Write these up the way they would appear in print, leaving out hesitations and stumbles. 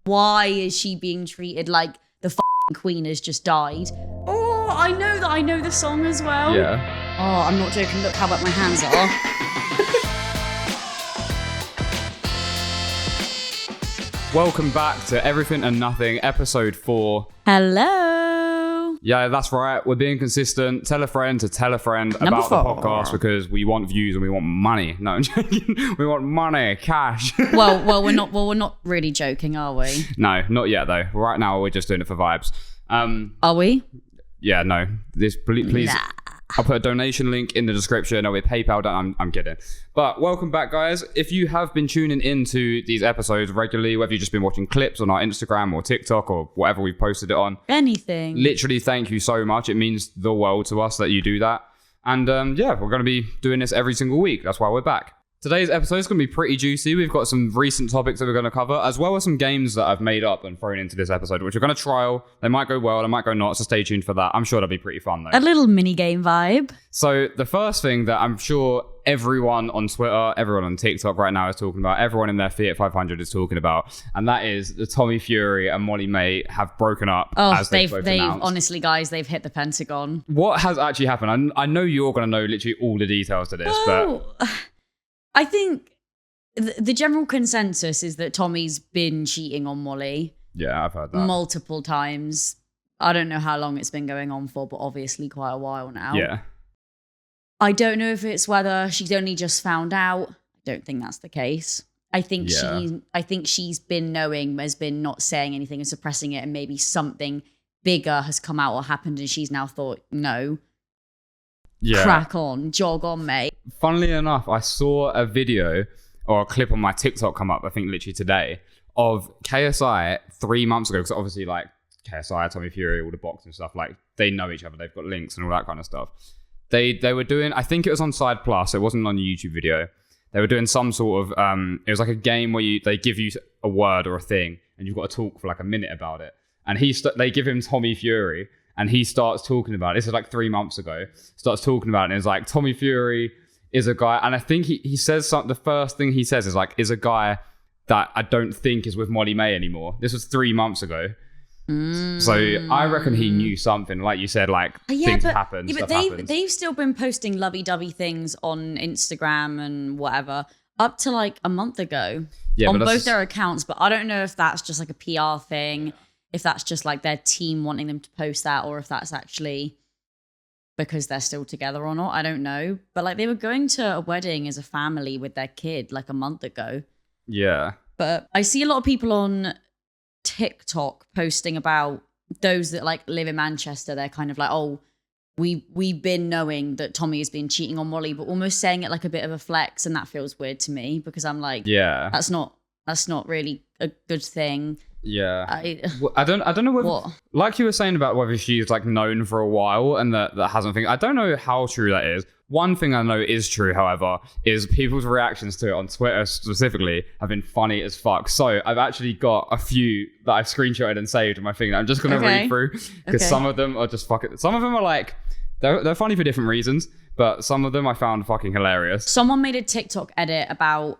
Why is she being treated like the f***ing queen has just died? Oh, I know that I know the song as well. Yeah. Oh, I'm not joking. Look how wet my hands are. Welcome back to Everything and Nothing, episode 4. Hello. Yeah, that's right. We're being consistent. Tell a friend to tell a friend Number about the 4. podcast because we want views and we want money. No, I'm joking. We want money, cash. Well, we're not really joking, are we? No, not yet though. Right now, we're just doing it for vibes. Are we? Yeah, no. This please. Nah. I'll put a donation link in the description. There'll be PayPal. I'm kidding. But welcome back, guys. If you have been tuning into these episodes regularly, whether you've just been watching clips on our Instagram or TikTok or whatever we've posted it on, Anything. literally, thank you so much. It means the world to us that you do that. And yeah, we're going to be doing this every single week. That's why we're back. Today's episode is going to be pretty juicy. We've got some recent topics that we're going to cover, as well as some games that I've made up and thrown into this episode, which we're going to trial. They might go well, they might go not, so stay tuned for that. I'm sure that'll be pretty fun, though. A little mini game vibe. So the first thing that I'm sure everyone on Twitter, everyone on TikTok right now is talking about, everyone in their Fiat 500 is talking about, and that is the Tommy Fury and Molly Mae have broken up. Oh, as they've announced. Honestly, guys, they've hit the Pentagon. What has actually happened? I know you're going to know literally all the details to this, but I think the general consensus is that Tommy's been cheating on Molly. Yeah, I've heard that. Multiple times. I don't know how long it's been going on for, but obviously quite a while now. Yeah. I don't know if it's whether she's only just found out. I don't think that's the case. I think she's been knowing, has been not saying anything and suppressing it, and maybe something bigger has come out or happened, and she's now thought, no. Yeah. Crack on, jog on, mate. Funnily enough, I saw a video or a clip on my TikTok come up, I think literally today, of KSI 3 months ago, because obviously like KSI, Tommy Fury, all the boxing stuff, like they know each other, they've got links and all that kind of stuff. They were doing, I think it was on Side Plus, it wasn't on a YouTube video. They were doing some sort of, it was like a game where they give you a word or a thing, and you've got to talk for like a minute about it. And they give him Tommy Fury, and he starts talking about it. This is like 3 months ago. Starts talking about it, and it's like, Tommy Fury is a guy, and I think he says something, the first thing he says is like, is a guy that I don't think is with Molly Mae anymore. This was 3 months ago. So I reckon he knew something, like you said, like things happen. Yeah, but they've still been posting lovey-dovey things on Instagram and whatever up to like a month ago on both their accounts. But I don't know if that's just like a PR thing, if that's just like their team wanting them to post that, or if that's actually because they're still together or not. I don't know. But like they were going to a wedding as a family with their kid like a month ago. Yeah. But I see a lot of people on TikTok posting about those that like live in Manchester. They're kind of like, oh, we've been knowing that Tommy has been cheating on Molly, but almost saying it like a bit of a flex, and that feels weird to me because I'm like, yeah, that's not really a good thing. Yeah, I don't know whether, like you were saying about whether she's like known for a while and that hasn't thing. I don't know how true that is. One thing I know is true, however, is people's reactions to it on Twitter specifically have been funny as fuck. So I've actually got a few that I've screenshotted and saved in my thing that I'm just going to read through, because some of them are just fucking, some of them are like, they're funny for different reasons, but some of them I found fucking hilarious. Someone made a TikTok edit about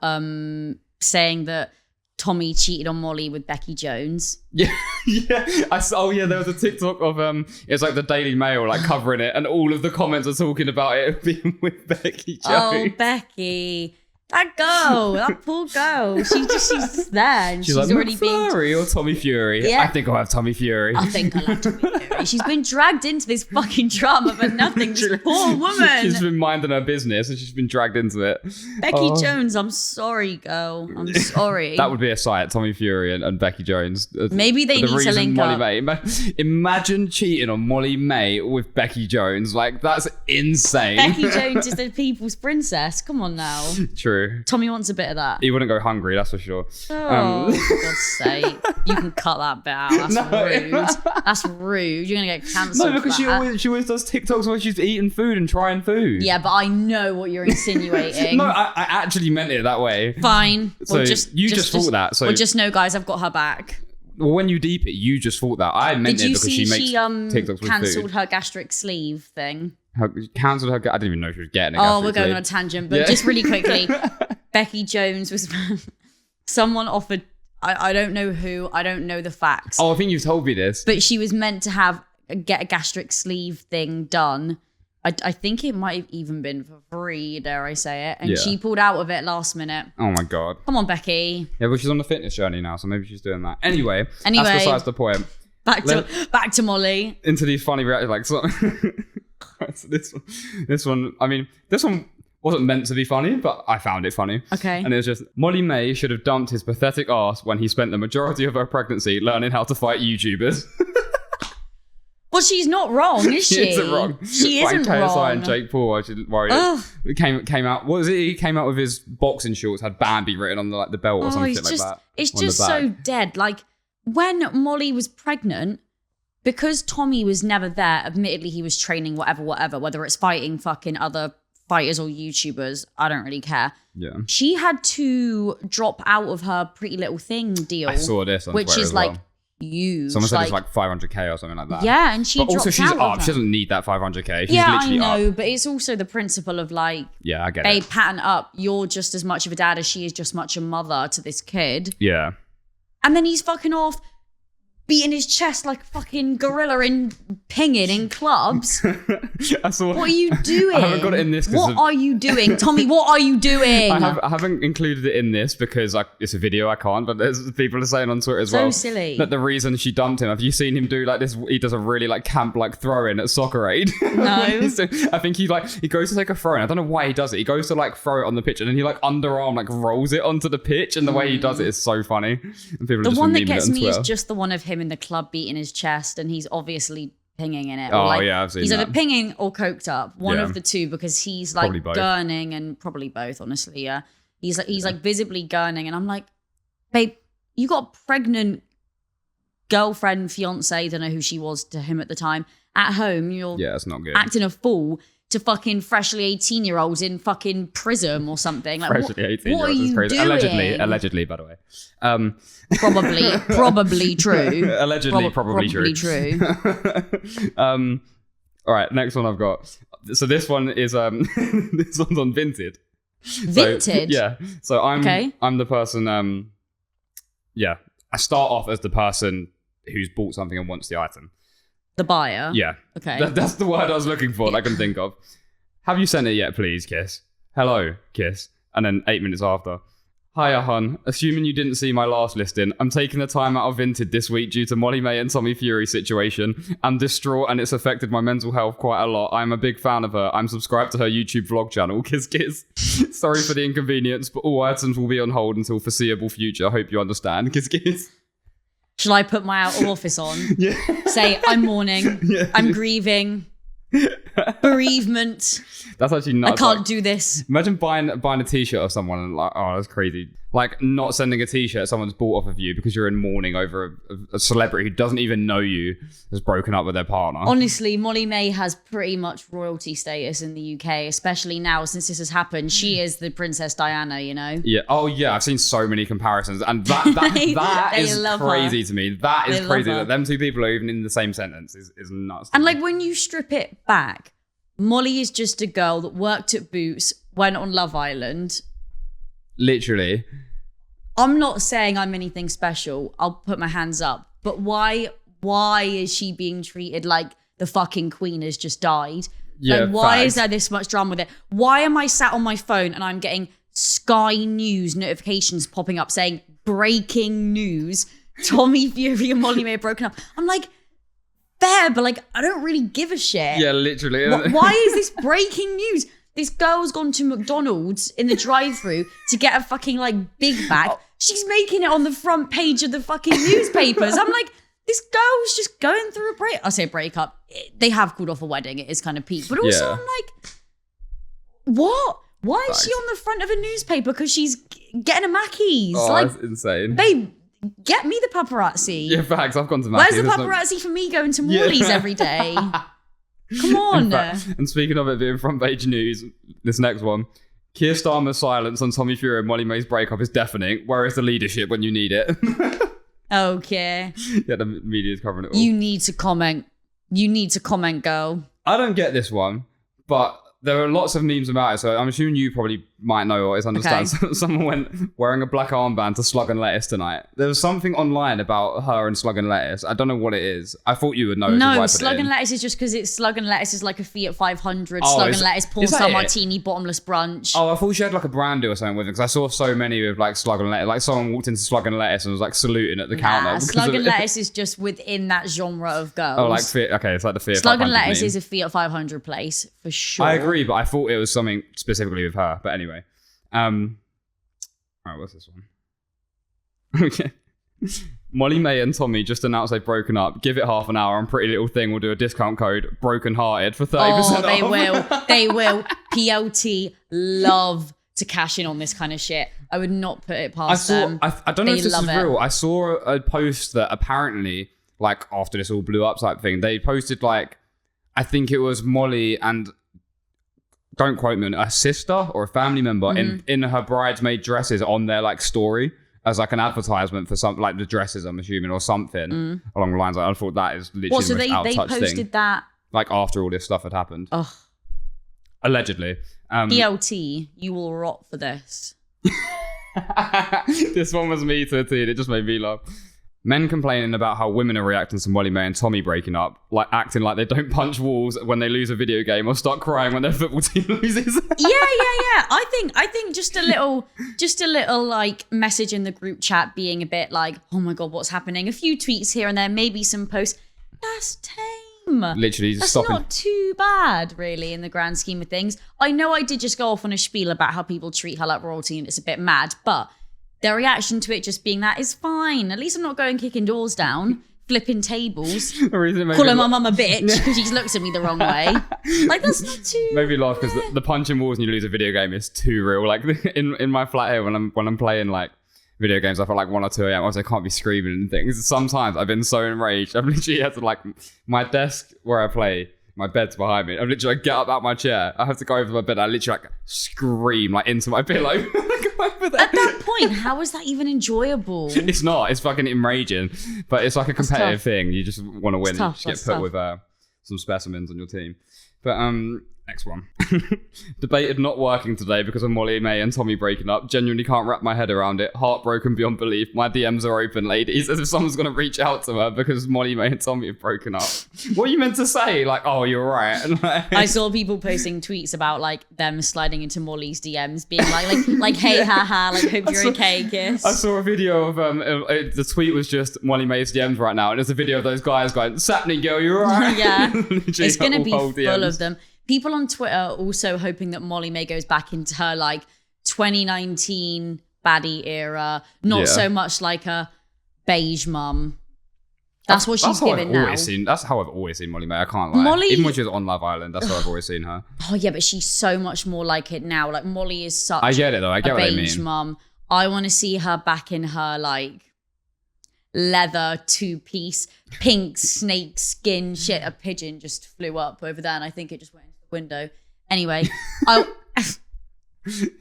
saying that Tommy cheated on Molly with Becky Jones. Yeah, yeah. There was a TikTok of it's like the Daily Mail like covering it, and all of the comments are talking about it being with Becky Jones. Oh, Becky. That girl, that poor girl. She's just there, and she's like, already been Fury or Tommy Fury. Yeah. I think I'll have Tommy Fury. I think I'll have Tommy Fury. She's been dragged into this fucking drama for nothing. This poor woman. She's been minding her business, and she's been dragged into it. Becky Jones, I'm sorry, girl. I'm sorry. That would be a sight, Tommy Fury and Becky Jones. Maybe they need to link Molly up. Mae. Imagine cheating on Molly Mae with Becky Jones. Like, that's insane. Becky Jones is the people's princess. Come on now. True. Tommy wants a bit of that. He wouldn't go hungry, that's for sure. Oh, for God's sake. You can cut that bit out. That's rude. That's rude. You're going to get cancelled. No, because she always does TikToks where she's eating food and trying food. Yeah, but I know what you're insinuating. No, I actually meant it that way. Fine. So well, you just thought that. So just know, guys, I've got her back. Well, when you deep it, you just thought that. I meant it because she makes TikToks with food. Cancelled her gastric sleeve thing. Cancelled her. I didn't even know she was getting it. Oh, we're going on a tangent, but just really quickly, Becky Jones was. Someone offered. I don't know who. I don't know the facts. Oh, I think you've told me this. But she was meant to get a gastric sleeve thing done. I think it might have even been for free, dare I say it. And she pulled out of it last minute. Oh my God. Come on, Becky. Yeah, but she's on the fitness journey now, so maybe she's doing that. Anyway, that's besides the point. Back to Molly. Into these funny reactions. Like, so this one, I mean, this one wasn't meant to be funny, but I found it funny. Okay. And it was just, Molly Mae should have dumped his pathetic ass when he spent the majority of her pregnancy learning how to fight YouTubers. Well, she's not wrong, is she? She isn't wrong. She isn't KSI wrong. And Jake Paul, I should worry. It came out. What was it? He came out with his boxing shorts, had Bambi written on the belt or something like that. It's just so dead. Like when Molly was pregnant, because Tommy was never there. Admittedly, he was training whatever. Whether it's fighting fucking other fighters or YouTubers, I don't really care. Yeah. She had to drop out of her Pretty Little Thing deal. I saw this on which Twitter is as like. Well. Huge. Someone said it's like 500k or something like that. Yeah, and she but also she's up. She doesn't need that 500k. She's yeah, literally I know, up. but it's also the principle of like, yeah, I get babe, it. pattern up. You're just as much of a dad as she is just much a mother to this kid. Yeah. And then he's fucking off, beating his chest like a fucking gorilla in pinging in clubs. I saw. What are you doing? I haven't got it in this. What are you doing, Tommy? What are you doing? I haven't included it in this because it's a video. I can't. But there's people are saying on Twitter as well. So silly. That the reason she dumped him. Have you seen him do like this? He does a really like camp like throw in at Soccer Aid. No. I think he goes to take a throw in. I don't know why he does it. He goes to like throw it on the pitch and then he like underarm like rolls it onto the pitch, and the way he does it is so funny. And people the just one that memeing gets it on me Twitter. is just the one of him in the club beating his chest, and he's obviously pinging in it. Oh, or like, yeah, I've seen he's that. either pinging or coked up, one of the two, because he's like Probably both. gurning, and probably both, honestly. Yeah, he's like visibly gurning, and I'm like, babe, you got a pregnant girlfriend, fiance, don't know who she was to him at the time, at home. You're it's not good. acting a fool to fucking freshly 18-year-olds in fucking prison or something. Like, Freshly 18 what are you crazy. doing? Allegedly, by the way. Probably true. Allegedly, probably true. All right, next one I've got. So this one is this one's on Vinted. Vinted? So I'm the person. I start off as the person who's bought something and wants the item. The buyer? Yeah. Okay. That's the word I was looking for that I can think of. Have you sent it yet, please, Kiss? Hello, Kiss. And then 8 minutes after. Hiya, hun. Assuming you didn't see my last listing, I'm taking the time out of Vinted this week due to Molly Mae and Tommy Fury situation. I'm distraught and it's affected my mental health quite a lot. I'm a big fan of her. I'm subscribed to her YouTube vlog channel. Kiss, kiss. Sorry for the inconvenience, but all items will be on hold until foreseeable future. I hope you understand. Kiss, kiss. Shall I put my out of office on? Yeah. Say, I'm mourning. Yeah. I'm grieving. Bereavement. That's actually nuts. I can't do this. Imagine buying a t-shirt of someone and like, oh, that's crazy. Like not sending a t-shirt someone's bought off of you because you're in mourning over a celebrity who doesn't even know you has broken up with their partner. Honestly, Molly Mae has pretty much royalty status in the UK, especially now since this has happened. She is the Princess Diana, you know? Yeah. Oh yeah, I've seen so many comparisons, and that is crazy to me. That is crazy that them two people are even in the same sentence is nuts. And like when you strip it back, Molly is just a girl that worked at Boots, went on Love Island. Literally. I'm not saying I'm anything special. I'll put my hands up. But why is she being treated like the fucking queen has just died? Yeah, like, why is there this much drama with it? Why am I sat on my phone and I'm getting Sky News notifications popping up saying breaking news, Tommy Fury and Molly Mae broken up? I'm like, fair, but like, I don't really give a shit. Yeah, literally. Why is this breaking news? This girl's gone to McDonald's in the drive-thru to get a fucking like Big Mac. She's making it on the front page of the fucking newspapers. I'm like, this girl's just going through a breakup. They have called off a wedding. It is kind of peak. But also I'm like, what? Why is she on the front of a newspaper? Because she's getting a Mackey's. Oh, like, that's insane. Babe, get me the paparazzi. Yeah, facts. I've gone to Mackey's. Where's the paparazzi for me going to Morley's every day? Come on. And speaking of it being front page news, this next one. Keir Starmer's silence on Tommy Fury and Molly Mae's breakup is deafening. Where is the leadership when you need it? Okay. Yeah, the media's covering it all. You need to comment. You need to comment, girl. I don't get this one, but there are lots of memes about it, so I'm assuming you probably might know or understand. Okay. Someone went wearing a black armband to Slug and Lettuce tonight. There was something online about her and Slug and Lettuce. I don't know what it is. I thought you would know. No, Slug and Lettuce is just because it's Slug and Lettuce is like a Fiat 500. Slug and Lettuce porn star martini bottomless brunch. Oh, I thought she had like a brandy or something with it, because I saw so many with like Slug and Lettuce. Like someone walked into Slug and Lettuce and was like saluting at the counter. Slug and Lettuce is just within that genre of girls. Oh, like Fiat. Okay, it's like the Fiat. Slug and Lettuce is a Fiat 500 place for sure. I agree, but I thought it was something specifically with her. But anyway, all right, what's this one? Okay. Molly Mae and Tommy just announced they've broken up. Give it half an hour and Pretty Little Thing will do a discount code brokenhearted for 30% off. They will. They will. PLT love to cash in on this kind of shit. I would not put it past them. I don't know if this is real. I saw a post that apparently, like after this all blew up type thing, they posted like, I think it was Molly and, don't quote me on it, a sister or a family member in her bridesmaid dresses on their like story as like an advertisement for something like the dresses, I'm assuming, or something along the lines. Like, I thought that is literally the most out of touch thing. They posted that like after all this stuff had happened. Ugh. Allegedly. BLT, you will rot for this. This one was me to a T, and it just made me laugh. Men complaining about how women are reacting to Molly Mae and Tommy breaking up, like acting like they don't punch walls when they lose a video game or start crying when their football team loses. Yeah. I think just a little like message in the group chat being a bit like, oh my God, what's happening? A few tweets here and there, maybe some posts. That's tame. Literally, that's not too bad, really, in the grand scheme of things. I know I did just go off on a spiel about how people treat her like royalty and it's a bit mad, but their reaction to it just being that is fine. At least I'm not going kicking doors down, flipping tables, calling my mum a bitch because she looks at me the wrong way. Like, that's not too... Maybe laugh because the punching walls and you lose a video game is too real. Like in my flat here, when I'm playing like video games, I feel like 1 or 2 a.m. I can't be screaming and things. Sometimes I've been so enraged. I've literally had to like, my desk where I play, my bed's behind me. I literally get up out my chair. I have to go over to my bed. I literally like scream like into my pillow. At that point, how is that even enjoyable? It's not. It's fucking enraging. But it's like a competitive thing. You just want to win. You just get put with some specimens on your team. But next one. Debated not working today because of Molly Mae and Tommy breaking up. Genuinely can't wrap my head around it. Heartbroken beyond belief. My DMs are open, ladies. As if someone's going to reach out to her because Molly Mae and Tommy have broken up. What are you meant to say? Like, oh, you're right. I saw people posting tweets about like them sliding into Molly's DMs, being like hey, haha, like hope you're okay, kiss. I saw a video of the tweet was just Molly Mae's DMs right now, and it's a video of those guys going, "Sapling girl, you're right." Yeah, it's going to be full of them. People on Twitter are also hoping that Molly Mae goes back into her like 2019 baddie era, not so much like a beige mum. That's what she's given now. That's how I've always seen Molly Mae. I can't lie. Even when she was on Love Island, that's how I've always seen her. Oh yeah, but she's so much more like it now. Like Molly is such. I get it though. I get a what they beige mean. mum. I want to see her back in her like leather 2-piece pink snake skin shit. A pigeon just flew up over there, and I think it just went into the window. Anyway,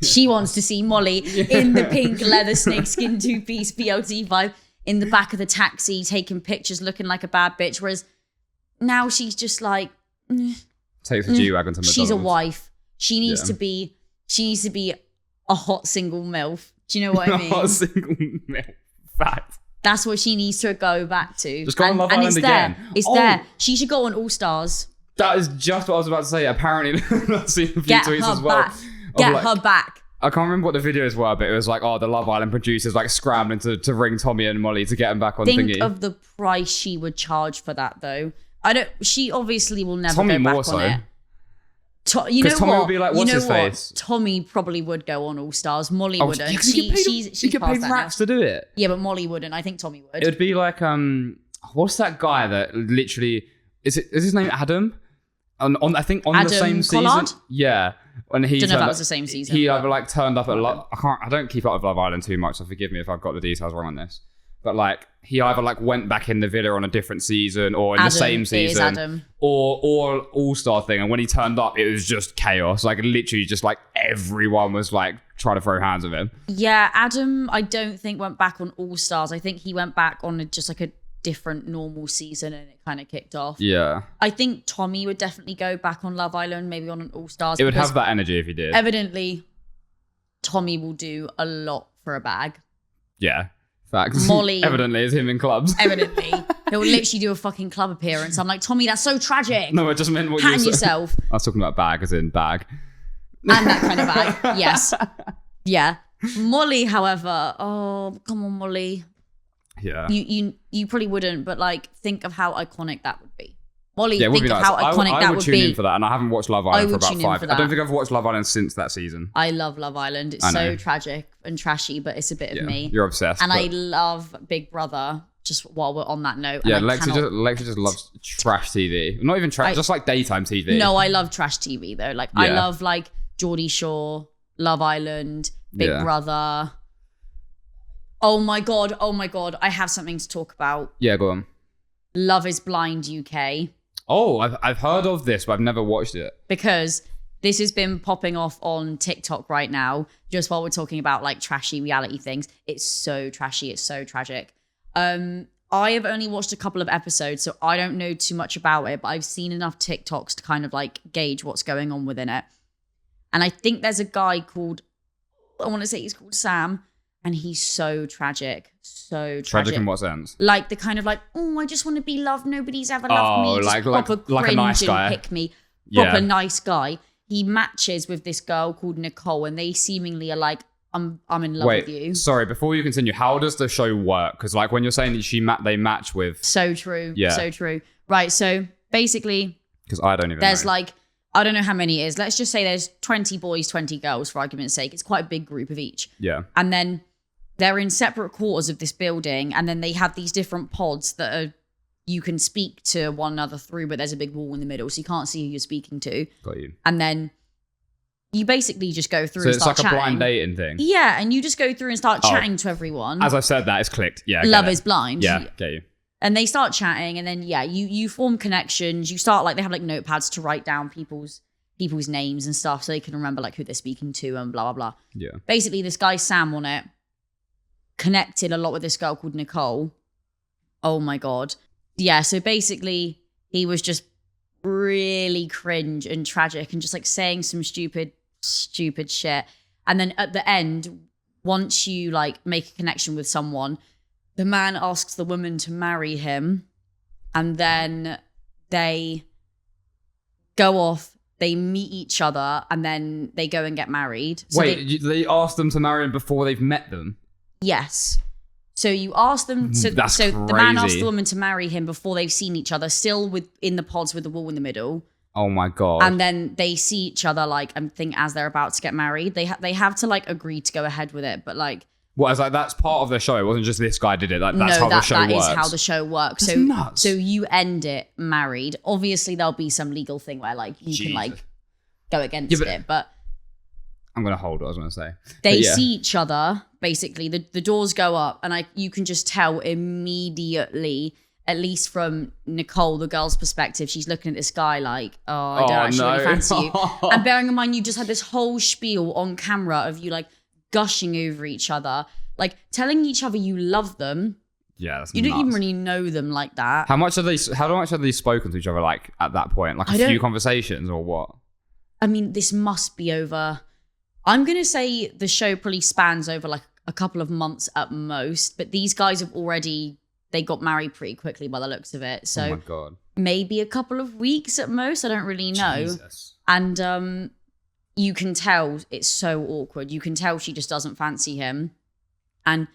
she wants to see Molly in the pink leather snake skin 2-piece BLT vibe in the back of the taxi, taking pictures, looking like a bad bitch. Whereas now she's just like takes a G-Wagon to McDonald's. She's a wife. She needs to be. She needs to be a hot single MILF. Do you know what I mean? A hot single MILF. Fact. That's what she needs to go back to. Just go on Love Island again. It's there. She should go on All Stars. That is just what I was about to say. Apparently, I've seen a few tweets as well. Get her back. I can't remember what the videos were, but it was like, the Love Island producers like scrambling to ring Tommy and Molly to get them back on thingy. Think of the price she would charge for that, though. She obviously will never Tommy go back more so. on it. You know Tommy what? would be like, what's his face? Tommy probably would go on All Stars. Molly wouldn't. Yeah, she get paid racks to do it. Yeah, but Molly wouldn't. I think Tommy would. It would be like, what's that guy that literally is his name Adam? I think on Adam the same Collard? season. Yeah. When he don't know if that was the same season. He either like turned up at I don't keep up with Love Island too much, so forgive me if I've got the details wrong on this. But like he either like went back in the villa on a different season or in the same season or all-star thing, and when he turned up it was just chaos. Like literally just like everyone was like trying to throw hands with him. Yeah, Adam I don't think went back on All Stars. I think he went back on just like a different normal season and it kind of kicked off. Yeah. I think Tommy would definitely go back on Love Island, maybe on an All Stars. It would have that energy if he did. Evidently, Tommy will do a lot for a bag. Yeah. Facts. Molly. Evidently, is him in clubs. Evidently. He'll literally do a fucking club appearance. I'm like, Tommy, that's so tragic. No, I just meant what Patting you yourself. I was talking about bag as in bag. And that kind of bag. Yes. Yeah. Molly, however, oh, come on, Molly. Yeah. You probably wouldn't, but like, think of how iconic that would be. Molly, yeah, think of nice. how iconic that would be. I would tune in for that, and I haven't watched Love Island for about 5. I don't think I've watched Love Island since that season. I love Love Island. It's so tragic and trashy, but it's a bit of me. You're obsessed. And I love Big Brother, just while we're on that note. Yeah, Lexie just loves trash TV. Not even trash, just like daytime TV. No, I love trash TV though. Like, I love like Geordie Shore, Love Island, Big Brother. Oh my God. I have something to talk about. Yeah, go on. Love is Blind UK. Oh, I've heard of this, but I've never watched it. Because this has been popping off on TikTok right now, just while we're talking about like trashy reality things. It's so trashy. It's so tragic. I have only watched a couple of episodes, so I don't know too much about it, but I've seen enough TikToks to kind of like gauge what's going on within it. And I think there's a guy called, I want to say he's called Sam, and he's so tragic. So tragic. Tragic in what sense? Like the kind of like, oh, I just want to be loved. Nobody's ever loved me. Just like a nice guy. Pick me. Proper nice guy. He matches with this girl called Nicole, and they seemingly are like, I'm in love with you. Sorry, before you continue, how does the show work? Because like when you're saying that they match with... So true. Yeah. So true. Right, so basically... Because I don't even There's know. like, I don't know how many it is. Let's just say there's 20 boys, 20 girls, for argument's sake. It's quite a big group of each. Yeah. And then they're in separate quarters of this building, and then they have these different pods that are you can speak to one another through, but there's a big wall in the middle, so you can't see who you're speaking to. Got you. And then you basically just go through so and start chatting. So it's like a blind dating thing? Yeah, and you just go through and start chatting to everyone. As I've said that, it's clicked. Yeah, Love is Blind. Yeah, get you. And they start chatting, and then, you form connections. You start, like, they have, like, notepads to write down people's names and stuff so they can remember, like, who they're speaking to and blah, blah, blah. Yeah. Basically, this guy, Sam, on it, connected a lot with this girl called Nicole. Oh, my God. Yeah, so basically, he was just really cringe and tragic and just, like, saying some stupid shit. And then at the end, once you, like, make a connection with someone, the man asks the woman to marry him, and then they go off, they meet each other, and then they go and get married. So they asked them to marry him before they've met them? Yes. So you ask them, so the man asked the woman to marry him before they've seen each other, still in the pods with the wall in the middle. Oh my God. And then they see each other, like, I think as they're about to get married, they have to, like, agree to go ahead with it, but, like... Well, it's like that's part of the show. It wasn't just this guy did it. That's how the show works. That is how the show works. That's nuts. So you end it married. Obviously, there'll be some legal thing where like you can like go against it. But I'm gonna hold what I was gonna say. They see each other. Basically, the doors go up, and you can just tell immediately. At least from Nicole, the girl's perspective, she's looking at this guy like, oh, I don't actually really fancy you. And bearing in mind, you just had this whole spiel on camera of you like gushing over each other, like telling each other you love them. Yeah, that's you don't even really know them like that. How much have they spoken to each other like at that point? Like a few conversations or what? I mean, this must be over. I'm gonna say the show probably spans over like a couple of months at most, but these guys have already. They got married pretty quickly by the looks of it. So oh my God. Maybe a couple of weeks at most. I don't really know. Jesus. And you can tell it's so awkward. You can tell she just doesn't fancy him. And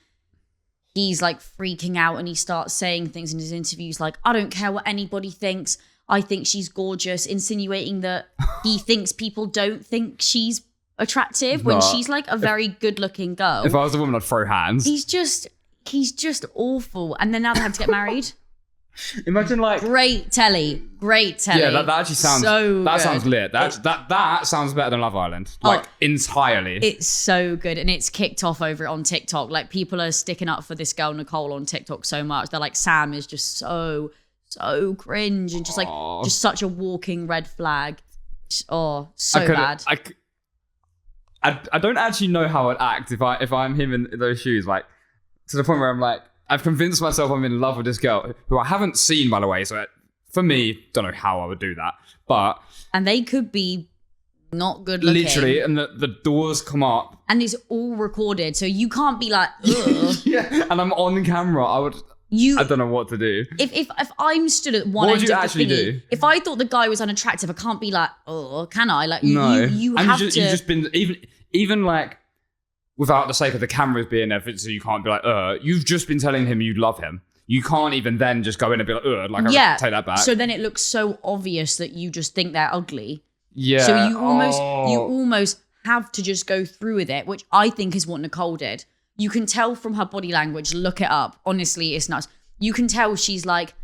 he's like freaking out, and he starts saying things in his interviews like, I don't care what anybody thinks. I think she's gorgeous, insinuating that he thinks people don't think she's attractive when she's like a very good looking girl. If I was a woman, I'd throw hands. He's just awful. And then now they have to get married. Imagine like great telly. Yeah, that actually sounds so that good. Sounds lit. That sounds better than Love Island. Like entirely. It's so good, and it's kicked off over it on TikTok. Like people are sticking up for this girl Nicole on TikTok so much. They're like, Sam is just so cringe and just like just such a walking red flag. So bad. I don't actually know how I'd act if I'm him in those shoes. Like to the point where I'm like, I've convinced myself I'm in love with this girl who I haven't seen, by the way. So for me, don't know how I would do that. But and they could be not good looking. Literally, and the doors come up. And it's all recorded. So you can't be like, ugh. Yeah, and I'm on camera. I don't know what to do. If I'm stood at one end of the What would you actually do? If I thought the guy was unattractive, I can't be like, oh, can I? Like, no. you have to. You've just been, even like, without the sake of the cameras being there, so you can't be like, you've just been telling him you love him. You can't even then just go in and be like, take that back. So then it looks so obvious that you just think they're ugly. Yeah. So you almost have to just go through with it, which I think is what Nicole did. You can tell from her body language. Look it up. Honestly, it's nuts. You can tell she's like,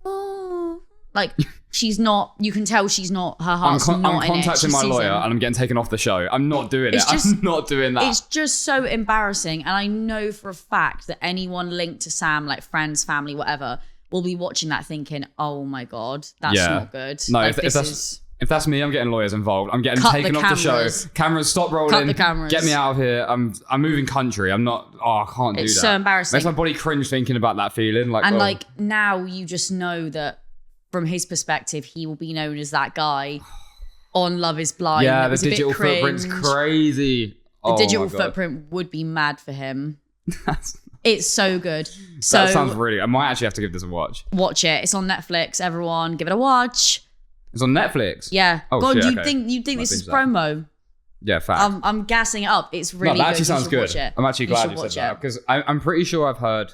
oh, like she's not. You can tell she's not. Her heart's not in it. I'm contacting my lawyer and I'm getting taken off the show. I'm not doing it. I'm not doing that. It's just so embarrassing, and I know for a fact that anyone linked to Sam, like friends, family, whatever, will be watching that thinking, "Oh my god, that's not good." No, like, if that's me, I'm getting lawyers involved. I'm getting taken off the show. Cameras, stop rolling. Cut the cameras. Get me out of here. I'm moving country. I'm not. Oh, I can't do that. It's so embarrassing. Makes my body cringe thinking about that feeling. Like now you just know that from his perspective, he will be known as that guy on Love Is Blind. Yeah, the digital footprint's crazy. The digital footprint would be mad for him. It's so good. So that sounds really. I might actually have to give this a watch. Watch it. It's on Netflix. Everyone, give it a watch. It's on Netflix. Yeah. Oh, God, shit, you'd think this is promo. Yeah, fact. I'm gassing it up. It's really that good. actually sounds good. I'm actually glad you said that because I'm pretty sure I've heard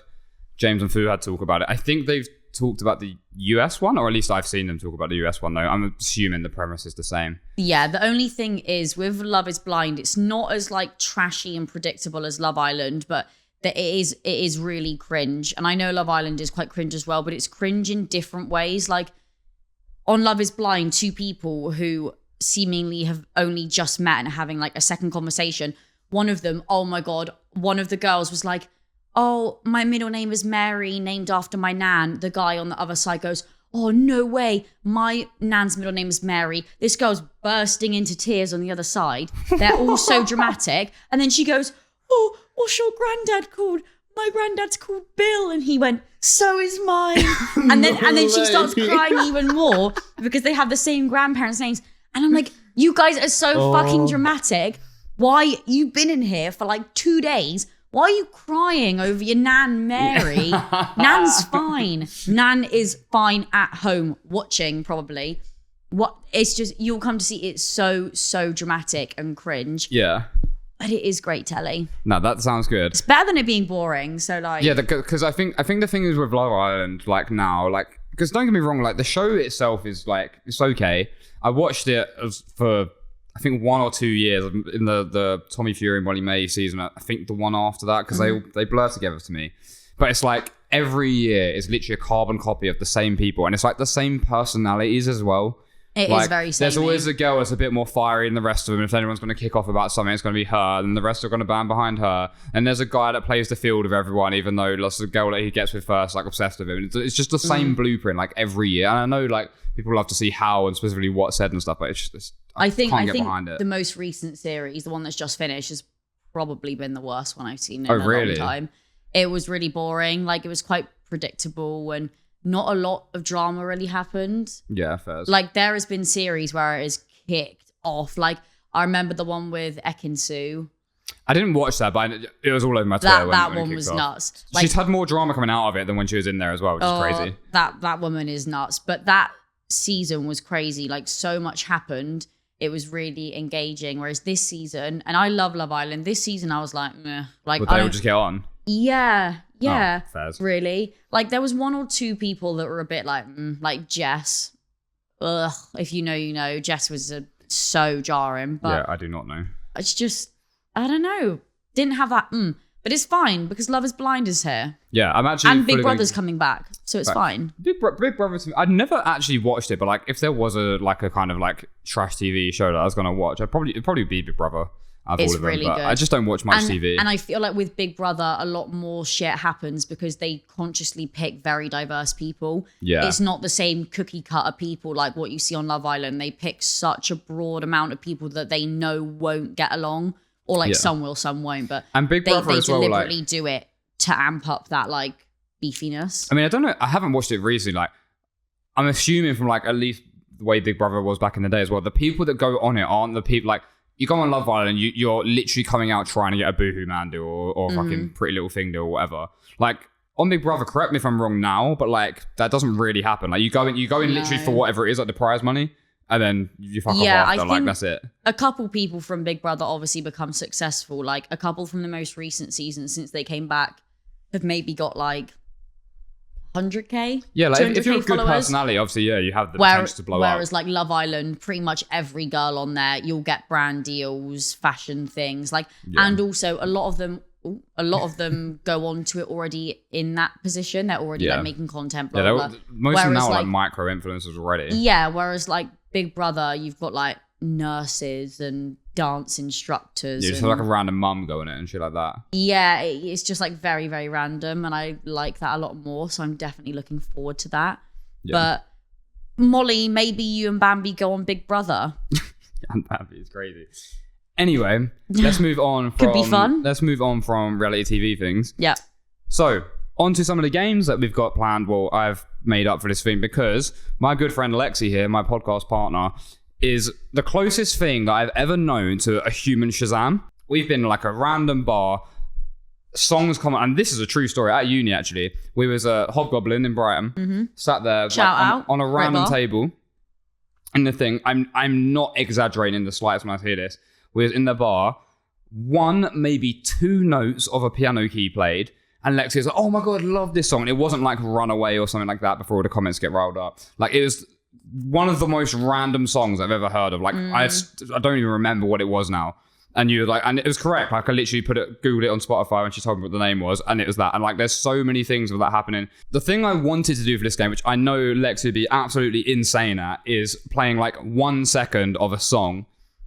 James and Fuhad talk about it. I think they've talked about the US one, or at least I've seen them talk about the US one though. I'm assuming the premise is the same. Yeah, the only thing is with Love Is Blind, it's not as like trashy and predictable as Love Island, but it is really cringe. And I know Love Island is quite cringe as well, but it's cringe in different ways. Like on Love Is Blind, two people who seemingly have only just met and are having like a second conversation. One of them, oh my God, one of the girls was like, oh, my middle name is Mary, named after my nan. The guy on the other side goes, oh, no way. My nan's middle name is Mary. This girl's bursting into tears on the other side. They're all so dramatic. And then she goes, oh, what's your granddad called? My granddad's called Bill. And he went, so is mine. And then she starts crying even more because they have the same grandparents' names. And I'm like, you guys are so fucking dramatic. Why? You've been in here for like 2 days. Why are you crying over your Nan Mary? Nan's fine. Nan is fine at home watching probably. It's just, you'll come to see it's so dramatic and cringe. Yeah. But it is great telly. No, that sounds good. It's better than it being boring. So like, yeah, because I think the thing is with Love Island, like now, like, because don't get me wrong, like the show itself is like, it's okay. I watched it for I think 1 or 2 years in the Tommy Fury and Molly Mae season. I think the one after that, because they blur together to me. But it's like every year is literally a carbon copy of the same people, and it's like the same personalities as well. It is very samey. There's always a girl that's a bit more fiery than the rest of them. If anyone's going to kick off about something, it's going to be her, and the rest are going to band behind her. And there's a guy that plays the field of everyone, even though that's the girl that he gets with first, like obsessed with him. It's just the same blueprint, like every year. And I know, like people love to see how and specifically what's said and stuff, but it's just I think the most recent series, the one that's just finished, has probably been the worst one I've seen in a long time. It was really boring. Like it was quite predictable and not a lot of drama really happened. Yeah, fair. Like there has been series where it is kicked off. Like I remember the one with Ekin-Su. I didn't watch that, but it was all over my Twitter. That one was nuts. Like, she's had more drama coming out of it than when she was in there as well, which is crazy. That woman is nuts. But that season was crazy. Like so much happened. It was really engaging. Whereas this season, and I love Love Island, this season I was like, meh. Like would they all just get on? Yeah. Oh, really. Like there was 1 or 2 people that were a bit like Jess. Ugh, if you know, you know. Jess was so jarring. But yeah, I do not know. It's just, I don't know. Didn't have that. But it's fine because Love Is Blind is here. Yeah, I'm actually. And Big Brother's coming back, so it's fine. Big Brother. I'd never actually watched it, but like, if there was a kind of like trash TV show that I was gonna watch, it'd probably be Big Brother. It's really good. I just don't watch much TV. And I feel like with Big Brother, a lot more shit happens because they consciously pick very diverse people. Yeah. It's not the same cookie cutter people like what you see on Love Island. They pick such a broad amount of people that they know won't get along. Or like some will, some won't. But and Big Brother they as well, deliberately do it to amp up that like beefiness. I mean, I don't know. I haven't watched it recently. Like, I'm assuming from like at least the way Big Brother was back in the day as well. The people that go on it aren't the people like you go on Love Island. You're literally coming out trying to get a Boohoo Man deal or fucking Pretty Little Thing deal or whatever. Like on Big Brother, correct me if I'm wrong now, but like that doesn't really happen. Like you go in literally for whatever it is, like the prize money, and then you fuck off after. Like that's it. A couple people from Big Brother obviously become successful. Like a couple from the most recent season since they came back have maybe got like 100k. Yeah, like if you're a good personality, obviously, yeah, you have the potential to blow up. Whereas like Love Island, pretty much every girl on there, you'll get brand deals, fashion things, like, and also a lot of them go on to it already in that position. They're already like making content. Blah, blah, blah. Most of them now are like micro influencers already. Yeah, whereas like Big Brother, you've got like nurses and dance instructors. Yeah, just like a random mum going it and shit like that. Yeah, it's just like very, very random, and I like that a lot more. So I'm definitely looking forward to that. Yeah. But Molly, maybe you and Bambi go on Big Brother. And Bambi is crazy. Anyway, let's move on. Could be fun. Let's move on from reality TV things. Yeah. So on to some of the games that we've got planned. Well, I've made up for this thing because my good friend Lexie here, my podcast partner, is the closest thing that I've ever known to a human Shazam. We've been like a random bar, songs come on, and this is a true story at uni actually. We was a Hobgoblin in Brighton, sat there on a random table. And the thing, I'm not exaggerating the slightest when I hear this. We was in the bar, one, maybe two notes of a piano key played, and Lexi was like, oh my God, love this song. And it wasn't like Runaway or something like that before all the comments get riled up. Like it was one of the most random songs I've ever heard of. Like I don't even remember what it was now. And you were like, and it was correct. Like I literally Googled it on Spotify when she told me what the name was, and it was that. And like there's so many things with that happening. The thing I wanted to do for this game, which I know Lex would be absolutely insane at, is playing like 1 second of a song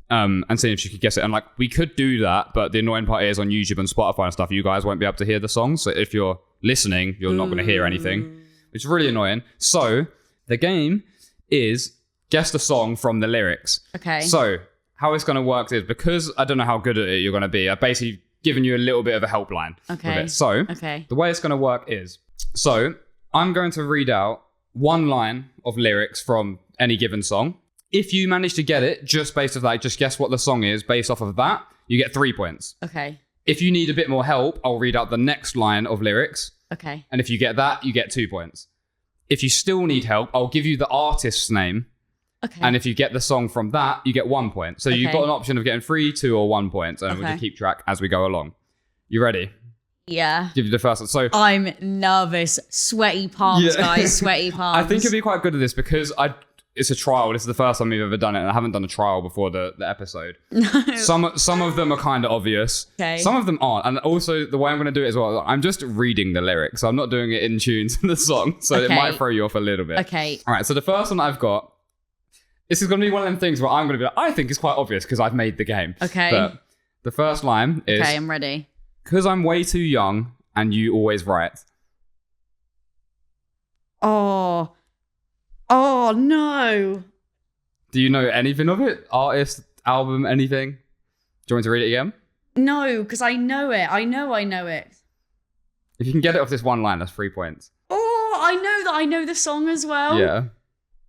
and seeing if she could guess it. And like we could do that, but the annoying part is on YouTube and Spotify and stuff, you guys won't be able to hear the song. So if you're listening, you're not going to hear anything. It's really annoying. So the game is guess the song from the lyrics. Okay. So how it's going to work is, because I don't know how good at it you're going to be, I've basically given you a little bit of a helpline. Okay. With it. So the way it's going to work is, so I'm going to read out one line of lyrics from any given song. If you manage to get it just based off that, just guess what the song is based off of that, you get 3 points. Okay. If you need a bit more help, I'll read out the next line of lyrics. Okay. And if you get that, you get 2 points. If you still need help, I'll give you the artist's name. Okay. And if you get the song from that, you get 1 point. So you've got an option of getting 3, 2, or 1 point. And we'll just keep track as we go along. You ready? Yeah. Give you the first one. So I'm nervous. Sweaty palms, guys. Sweaty palms. I think you'll be quite good at this because it's a trial. This is the first time we've ever done it. And I haven't done a trial before the episode. No. Some of them are kind of obvious. Okay. Some of them aren't. And also the way I'm going to do it as well, I'm just reading the lyrics. So I'm not doing it in tune to the song. So it might throw you off a little bit. Okay. All right. So the first one I've got, this is going to be one of them things where I'm going to be like, I think it's quite obvious because I've made the game. Okay. But the first line is... Okay, I'm ready. Because I'm way too young and you always right. Oh, no. Do you know anything of it? Artist, album, anything? Do you want me to read it again? No, because I know it. I know it. If you can get it off this one line, that's 3 points. Oh, I know that I know the song as well. Yeah.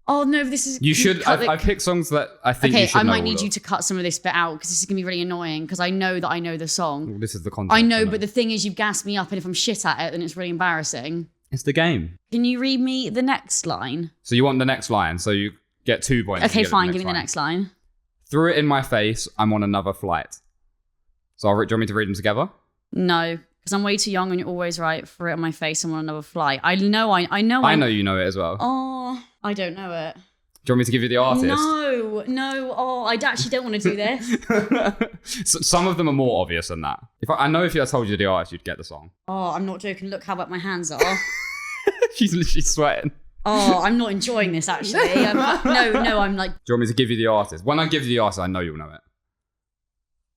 Oh, no, this is... You should... I picked songs that I think you should know. Okay, I might need you to cut some of this bit out because this is going to be really annoying because I know that I know the song. Well, this is the content. I know, but the thing is you've gassed me up, and if I'm shit at it, then it's really embarrassing. It's the game. Can you read me the next line? So you want the next line, so you get 2 points. Okay, fine, give me the next line. Threw it in my face, I'm on another flight. So do you want me to read them together? No, because I'm way too young and you're always right. Threw it in my face, I'm on another flight. I know you know it as well. Oh, I don't know it. Do you want me to give you the artist? No. Oh, I actually don't want to do this. So, some of them are more obvious than that. I know if I told you the artist, you'd get the song. Oh, I'm not joking. Look how wet my hands are. She's literally sweating. Oh, I'm not enjoying this actually. No, I'm like... Do you want me to give you the artist? When I give you the artist, I know you'll know it.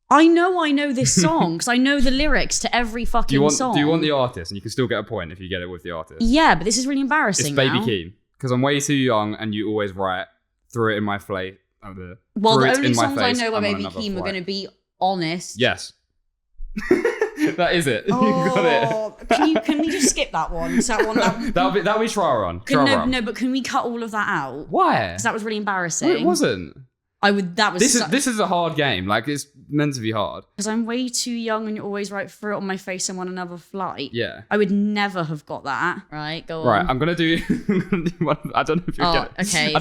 I know this song because I know the lyrics to every fucking song. Do you want the artist? And you can still get a point if you get it with the artist. Yeah, but this is really embarrassing. It's Baby Keem. Because I'm way too young and you always right. Threw it in my face. Well, the only songs I know by Baby Keem are going to be honest. Yes. That is it. You got it. Can we just skip that one? So that'll be trial run. No, but can we cut all of that out? Why? Because that was really embarrassing. No, it wasn't. This is a hard game. Like, it's meant to be hard. Because I'm way too young and you always write through it on my face and on another flight. Yeah. I would never have got that. Right, go on. Right, I'm gonna do one. I don't know if you'd get it. Okay.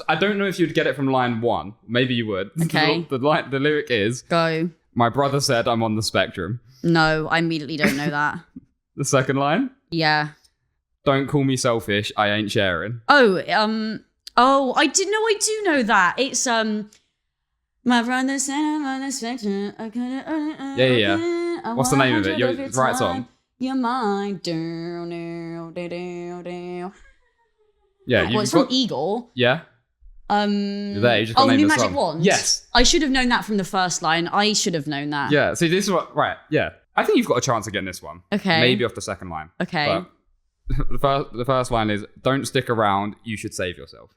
I don't know if you'd get it from line 1. Maybe you would. Okay. The lyric is, go. My brother said I'm on the spectrum. No, I immediately don't know that. The second line? Yeah. Don't call me selfish, I ain't sharing. I do know that. It's my brother said I'm on the spectrum. Yeah. What's the name of it? It's the right song. You're mine. Yeah, it's from Eagle. Yeah. You're there. You just got New the Magic song. Wands. Yes. I should have known that from the first line. I should have known that. Yeah. See, this is what. Right. Yeah. I think you've got a chance of getting this one. Okay. Maybe off the second line. Okay. But the first line is, don't stick around, you should save yourself.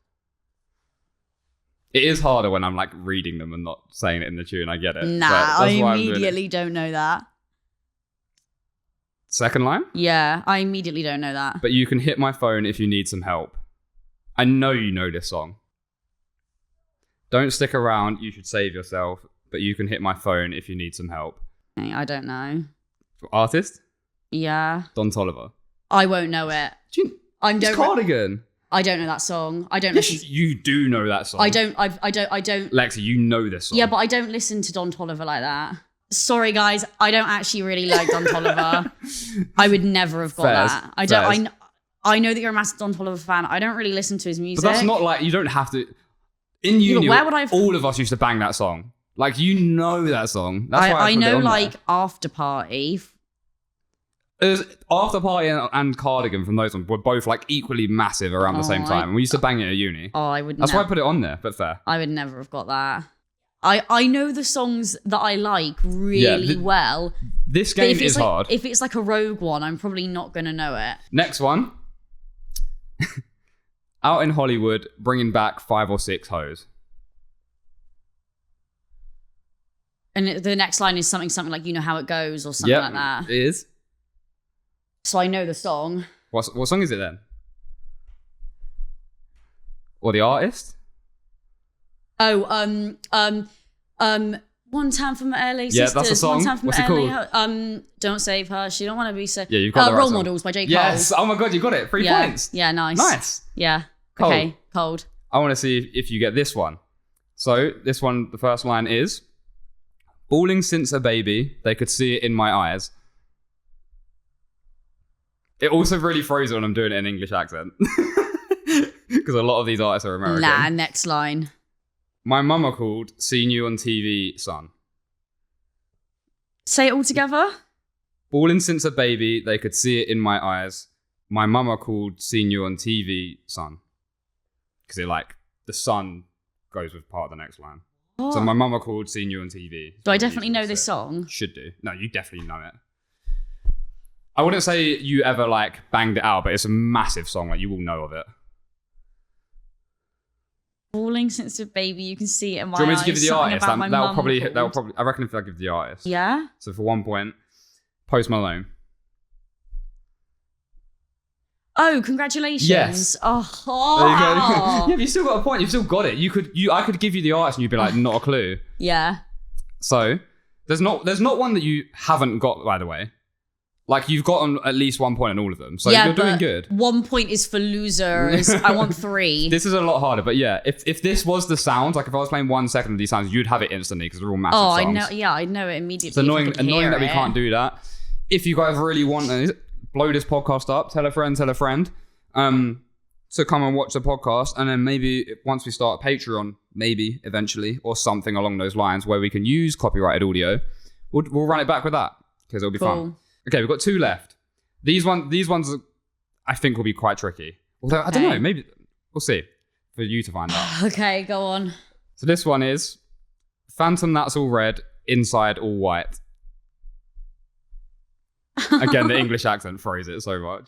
It is harder when I'm like reading them and not saying it in the tune. I get it. Nah, I immediately don't know that. Second line? Yeah, I immediately don't know that. But you can hit my phone if you need some help. I know you know this song. Don't stick around, you should save yourself, but you can hit my phone if you need some help. I don't know. Artist? Yeah. Don Toliver. I won't know it. It's Cardigan. I don't know that song. I don't listen. You do know that song. I don't. Lexie, you know this song. Yeah, but I don't listen to Don Toliver like that. Sorry, guys. I don't actually really like Don Toliver. I would never have got that. I know that you're a massive Don Toliver fan. I don't really listen to his music. But that's not like, you don't have to. In uni, where would I all of us used to bang that song. Like, you know that song. That's why I know, like, After Party. After Party and Cardigan from those ones were both like equally massive around the same time. And we used to bang it at uni. I would. That's why I put it on there. But fair. I would never have got that. I know the songs that I like really well. This game is hard. If it's like a Rogue one, I'm probably not gonna know it. Next one. Out in Hollywood, bringing back 5 or 6 hoes. And the next line is something like, you know how it goes, or something like that. It is. So I know the song. What song is it then? Or the artist? Oh, One Time from LA Sisters. Yeah, that's a song. One Time from What's it called? Don't Save Her. She Don't Want to Be Saved. Yeah, you've got the right Role song. Models by J. Cole. Yes. Oh my God, you got it. 3 points. Yeah, nice. Nice. Yeah. Cold. Okay, cold. I want to see if you get this one. So this one, the first line is, balling since a baby, they could see it in my eyes. It also really throws it when I'm doing it in English accent. Because a lot of these artists are American. Nah, next line. My mama called, seen you on TV, son. Say it all together. Balling since a baby, they could see it in my eyes. My mama called, seen you on TV, son. Because it like, the son goes with part of the next line. Oh. So my mama called, seen you on TV. Do I definitely know this song? Should do. No, you definitely know it. I wouldn't say you ever like banged it out, but it's a massive song. Like, you will know of it. Balling since a baby, you can see it in my eyes. Do you want me to give you the artist? That'll probably. I reckon if I give the artist. Yeah. So for 1 point, Post Malone. Oh, congratulations! Yes. Oh. There you go. Yeah, but you still got a point. You've still got it. I could give you the artist, and you'd be like, not a clue. Yeah. So there's not one that you haven't got, by the way. Like, you've gotten at least 1 point on all of them. So you're doing good. 1 point is for losers. I want 3. This is a lot harder. But yeah, if this was the sounds, like if I was playing 1 second of these sounds, you'd have it instantly because they're all massive songs. I know. Yeah, I know it immediately. It's annoying that we can't do that. If you guys really want to blow this podcast up, tell a friend, to come and watch the podcast. And then maybe once we start Patreon, maybe eventually, or something along those lines where we can use copyrighted audio, we'll run it back with that because it'll be fun. Okay, we've got 2 left. These ones I think will be quite tricky. Although, I don't know, maybe we'll see for you to find out. Okay, go on. So this one is Phantom That's All Red, Inside All White. Again, the English accent throws it so much.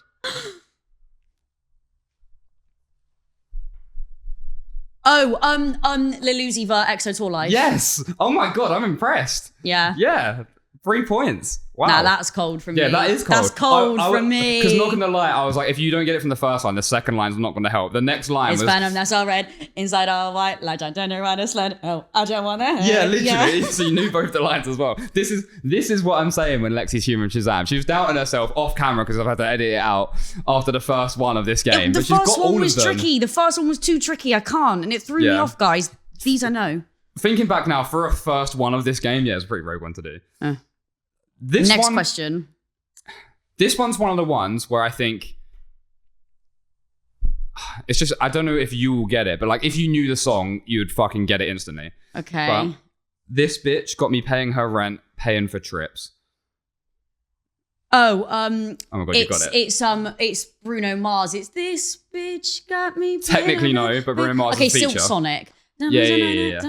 Oh, Lil Uzi Vert, EXO Tour Life. Yes. Oh my God, I'm impressed. Yeah. Yeah. 3 points. Wow. Nah, that's cold from me. Yeah, that is cold. That's cold from me. Because not gonna lie, I was like, if you don't get it from the first line, the second line's not gonna help. The next line it's was... Venom, that's all red. Inside all white. Like I don't know why to sled. Oh, I don't want to. Yeah, literally. So you knew both the lines as well. This is what I'm saying when Lexie's human Shazam. She was doubting herself off camera because I've had to edit it out after the first one of this game. The first one was tricky. The first one was too tricky. I can't. And it threw me off, guys. These I know. Thinking back now, for a first one of this game, it's a pretty rogue one to do. Next question. This one's one of the ones where I think it's just, I don't know if you will get it, but like if you knew the song, you would fucking get it instantly. Okay. But this bitch got me paying her rent, paying for trips. Oh my god, you got it. It's Bruno Mars. It's this bitch got me. Technically no, but Bruno Mars is a feature. Silk Sonic. Yeah.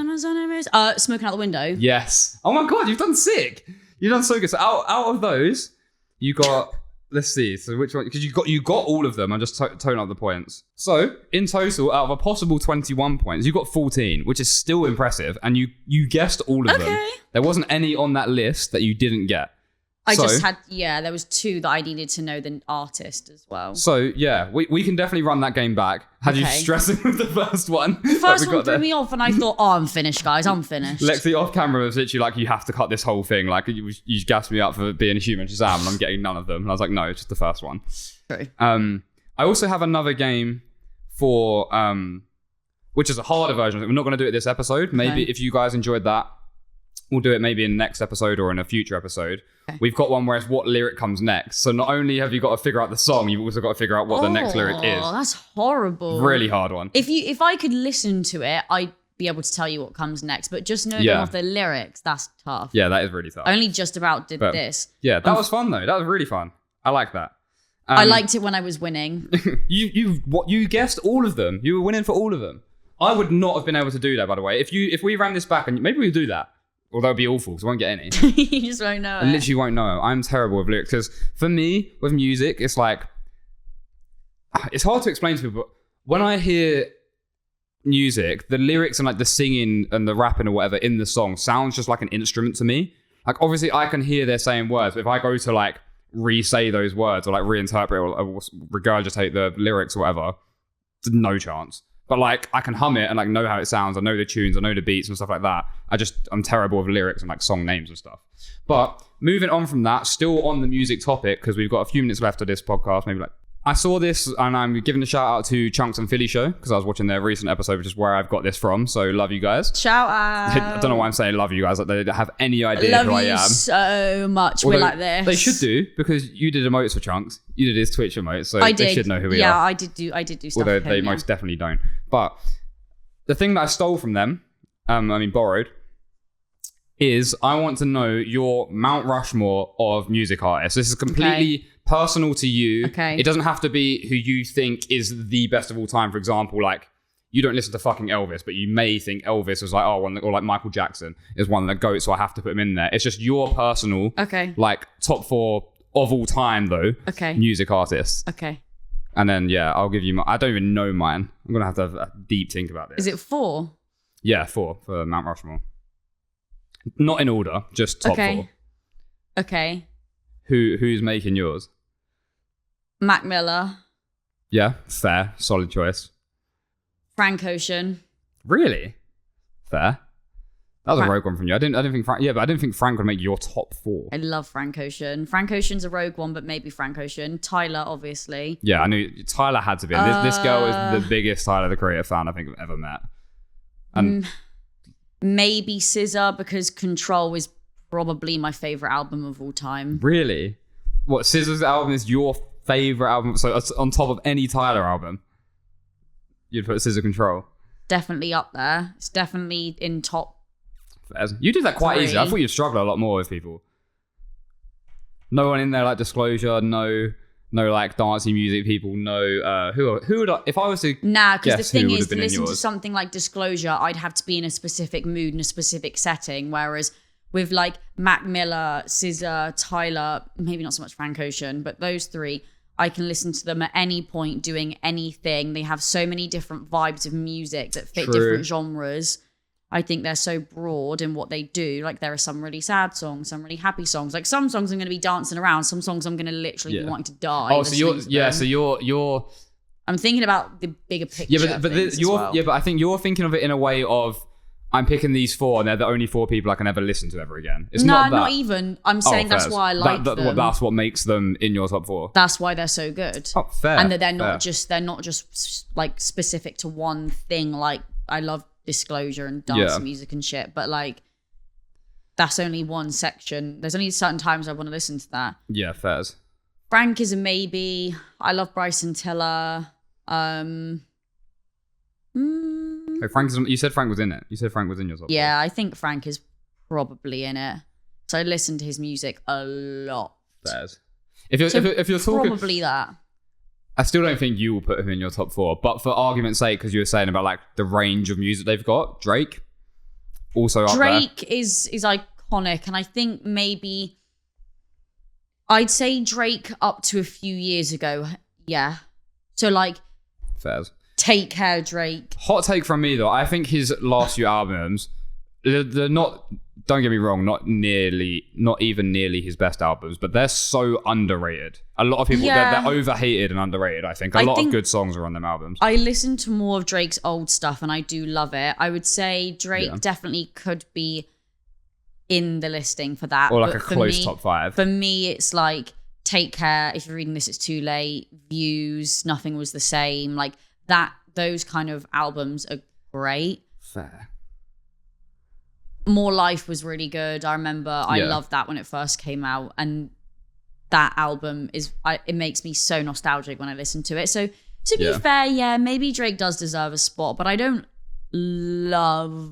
Smoking out the window. Yes. Oh my god, you've done sick. You've done so good. So out of those, you got. Let's see. So which one? Because you got all of them. I'm just tone up the points. So in total, out of a possible 21 points, you got 14, which is still impressive. And you guessed all of them. There wasn't any on that list that you didn't get. There was 2 that I needed to know the artist as well. So, yeah, we can definitely run that game back. Had you stressing with the first one? The first one threw me off and I thought, I'm finished, guys. I'm finished. Lexie off camera was literally like, you have to cut this whole thing. Like, you gassed me up for being a human Shazam and I'm getting none of them. And I was like, no, it's just the first one. True. I also have another game for, which is a harder version. We're not going to do it this episode. Maybe if you guys enjoyed that, we'll do it maybe in the next episode or in a future episode. Okay. We've got one where it's what lyric comes next. So not only have you got to figure out the song, you've also got to figure out what the next lyric is. Oh, that's horrible. Really hard one. If I could listen to it, I'd be able to tell you what comes next. But just knowing off the lyrics, that's tough. Yeah, that is really tough. I only just about did this. Yeah, that was fun though. That was really fun. I like that. I liked it when I was winning. You guessed all of them. You were winning for all of them. I would not have been able to do that, by the way. If we ran this back, and maybe we'll do that. Although it'd be awful because I won't get any. You just won't know. I literally won't know. I'm terrible with lyrics because for me, with music, it's like, it's hard to explain to people, but when I hear music, the lyrics and like the singing and the rapping or whatever in the song sounds just like an instrument to me. Like obviously I can hear they're saying words, but if I go to like re-say those words or like reinterpret or regurgitate the lyrics or whatever, no chance. But like I can hum it and like know how it sounds. I know the tunes, I know the beats and stuff like that. I'm terrible with lyrics and like song names and stuff. But moving on from that, still on the music topic, because we've got a few minutes left of this podcast, maybe like I saw this and I'm giving a shout out to Chunks and Philly Show because I was watching their recent episode, which is where I've got this from. So love you guys. Shout out. I don't know why I'm saying love you guys. Like they don't have any idea who I am. Love you so much. Although we're like this. They should do because you did emotes for Chunks. You did his Twitch emotes, so they should know who we are. Yeah, I did do stuff. Although they most definitely don't. But the thing that I stole from them, borrowed, is I want to know your Mt.Rushmore of music artists. This is completely personal to you. Okay. It doesn't have to be who you think is the best of all time. For example, like you don't listen to fucking Elvis, but you may think Elvis was like, or like Michael Jackson is one of the GOATs, so I have to put him in there. It's just your personal, like top 4 of all time though, music artists. Okay. And then, I'll give you I don't even know mine. I'm going to have a deep think about this. Is it 4? Yeah, 4 for Mt.Rushmore. Not in order, just top 4. Okay. Who's making yours? Mac Miller. Yeah, fair. Solid choice. Frank Ocean. Really? Fair. That was a rogue one from you. I didn't think Frank. Yeah, but I didn't think Frank would make your top 4. I love Frank Ocean. Frank Ocean's a rogue one, but maybe Frank Ocean. Tyler, obviously. Yeah, I knew Tyler had to be in. This girl is the biggest Tyler the Creator fan I think I've ever met. And maybe SZA, because Control is probably my favorite album of all time. Really? What, SZA's album is your favorite album? So on top of any Tyler album, you'd put SZA Control? Definitely up there. It's definitely in top. You did that quite 3. easy. I thought you'd struggle a lot more with people. No one in there like Disclosure, no like dancing music people, no who would I, if I was to because the thing is, to listen to something like Disclosure, I'd have to be in a specific mood in a specific setting, whereas with like Mac Miller, SZA, Tyler, maybe not so much Frank Ocean, but those 3, I can listen to them at any point doing anything. They have so many different vibes of music that fit different genres. I think they're so broad in what they do. Like there are some really sad songs, some really happy songs. Like some songs I'm going to be dancing around, some songs I'm going to literally be wanting to die. Oh, so you're. I'm thinking about the bigger picture. Yeah, but I think you're thinking of it in a way of I'm picking these 4 and they're the only 4 people I can ever listen to ever again. It's not even. I'm saying that's why I like them. That's what makes them in your top 4. That's why they're so good. Oh, fair. And that they're not just like specific to one thing. Like I love Disclosure and dance music and shit, but like that's only one section. There's only certain times I want to listen to that. Yeah, fairs. Frank is a maybe. I love Bryson Tiller. Frank you said Frank was in it. You said Frank was in your top 4. Yeah, I think Frank is probably in it. So I listen to his music a lot. Fairs. If you're talking, probably that. I still don't think you will put him in your top 4, but for argument's sake, because you were saying about like the range of music they've got, Drake also up there. Drake is iconic, and I think maybe I'd say Drake up to a few years ago. Yeah. So like fairs. Take Care, Drake. Hot take from me though. I think his last few albums, they're not. Don't get me wrong, not even nearly his best albums, but they're so underrated. A lot of people, they're overhated and underrated, I think. A lot of good songs are on them albums. I listen to more of Drake's old stuff and I do love it. I would say Drake definitely could be in the listing for that. Or like a close top 5. For me, it's like Take Care, If You're Reading This, It's Too Late, Views, Nothing Was the Same. Like that, those kind of albums are great. Fair. More Life was really good. I remember I loved that when it first came out, and that album it makes me so nostalgic when I listen to it. So to be fair, maybe Drake does deserve a spot, but I don't love